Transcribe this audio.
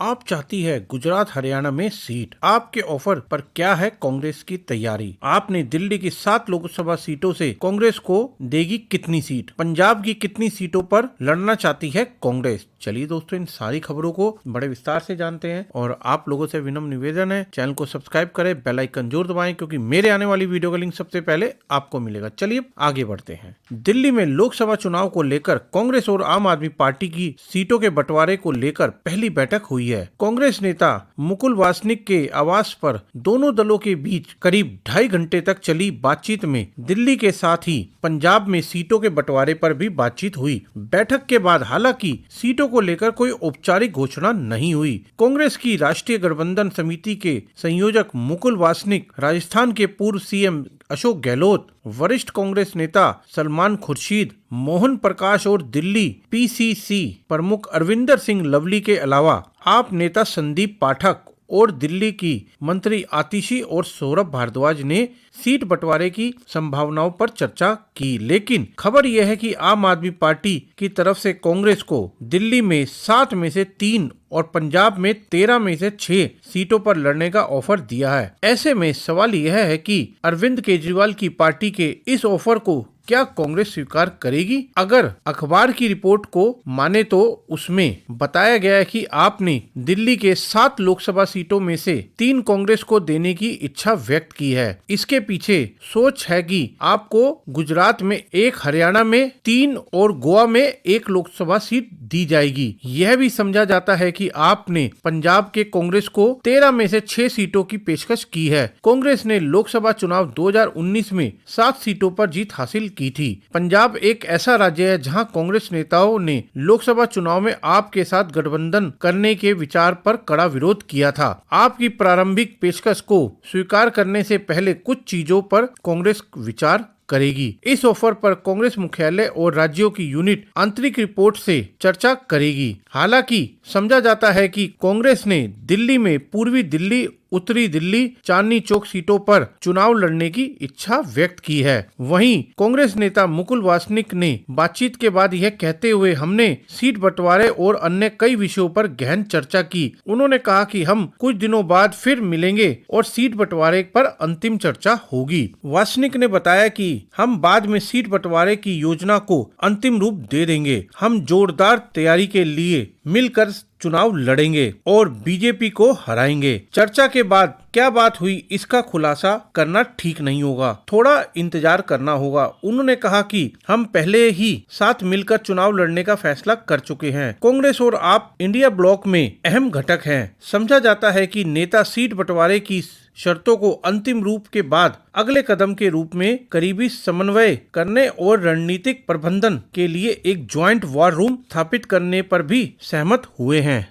आप चाहती है गुजरात हरियाणा में सीट। आपके ऑफर पर क्या है कांग्रेस की तैयारी? आपने दिल्ली की 7 लोकसभा सीटों से कांग्रेस को देगी कितनी सीट? पंजाब की कितनी सीटों पर लड़ना चाहती है कांग्रेस? चलिए दोस्तों, इन सारी खबरों को बड़े विस्तार से जानते हैं और आप लोगों से विनम्र निवेदन है, चैनल को सब्सक्राइब करें, बेल आइकन जरूर दबाएं क्योंकि मेरे आने वाली वीडियो का लिंक सबसे पहले आपको मिलेगा। चलिए आगे बढ़ते हैं। दिल्ली में लोकसभा चुनाव को लेकर कांग्रेस और आम आदमी पार्टी की सीटों के बंटवारे को लेकर पहली बैठक हुई है। कांग्रेस नेता मुकुल वासनिक के आवास पर दोनों दलों के बीच करीब 2.5 घंटे तक चली बातचीत में दिल्ली के साथ ही पंजाब में सीटों के बंटवारे पर भी बातचीत हुई। बैठक के बाद हालांकि सीटों को लेकर कोई औपचारिक घोषणा नहीं हुई। कांग्रेस की राष्ट्रीय गठबंधन समिति के संयोजक मुकुल वासनिक, राजस्थान के पूर्व सीएम अशोक गहलोत, वरिष्ठ कांग्रेस नेता सलमान खुर्शीद, मोहन प्रकाश और दिल्ली पीसीसी प्रमुख अरविंदर सिंह लवली के अलावा आप नेता संदीप पाठक और दिल्ली की मंत्री आतिशी और सौरभ भारद्वाज ने सीट बंटवारे की संभावनाओं पर चर्चा की। लेकिन खबर यह है कि आम आदमी पार्टी की तरफ से कांग्रेस को दिल्ली में 7 में से 3 और पंजाब में 13 में से 6 सीटों पर लड़ने का ऑफर दिया है। ऐसे में सवाल यह है कि अरविंद केजरीवाल की पार्टी के इस ऑफर को क्या कांग्रेस स्वीकार करेगी? अगर अखबार की रिपोर्ट को माने तो उसमें बताया गया है कि आपने दिल्ली के 7 लोकसभा सीटों में से 3 कांग्रेस को देने की इच्छा व्यक्त की है। इसके पीछे सोच है कि आपको गुजरात में 1, हरियाणा में 3 और गोवा में 1 लोकसभा सीट दी जाएगी। यह भी समझा जाता है कि आपने पंजाब के कांग्रेस को 13 में से 6 सीटों की पेशकश की है। कांग्रेस ने लोकसभा चुनाव 2019 में 7 सीटों पर जीत हासिल की थी। पंजाब एक ऐसा राज्य है जहां कांग्रेस नेताओं ने लोकसभा चुनाव में आपके साथ गठबंधन करने के विचार पर कड़ा विरोध किया था। आपकी प्रारंभिक पेशकश को स्वीकार करने से पहले कुछ चीजों पर कांग्रेस विचार करेगी। इस ऑफर पर कांग्रेस मुख्यालय और राज्यों की यूनिट आंतरिक रिपोर्ट से चर्चा करेगी। हालांकि समझा जाता है कि कांग्रेस ने दिल्ली में पूर्वी दिल्ली, उत्तरी दिल्ली, चांदनी चौक सीटों पर चुनाव लड़ने की इच्छा व्यक्त की है। वहीं कांग्रेस नेता मुकुल वासनिक ने बातचीत के बाद यह कहते हुए हमने सीट बंटवारे और अन्य कई विषयों पर गहन चर्चा की। उन्होंने कहा कि हम कुछ दिनों बाद फिर मिलेंगे और सीट बंटवारे पर अंतिम चर्चा होगी। वासनिक ने बताया कि हम बाद में सीट बंटवारे की योजना को अंतिम रूप दे देंगे। हम जोरदार तैयारी के लिए मिलकर चुनाव लड़ेंगे और बीजेपी को हराएंगे। चर्चा के बाद क्या बात हुई इसका खुलासा करना ठीक नहीं होगा, थोड़ा इंतजार करना होगा। उन्होंने कहा कि हम पहले ही साथ मिलकर चुनाव लड़ने का फैसला कर चुके हैं। कांग्रेस और आप इंडिया ब्लॉक में अहम घटक हैं। समझा जाता है कि नेता सीट बंटवारे की शर्तों को अंतिम रूप के बाद अगले कदम के रूप में करीबी समन्वय करने और रणनीतिक प्रबंधन के लिए एक ज्वाइंट वॉर रूम स्थापित करने पर भी सहमत हुए हैं।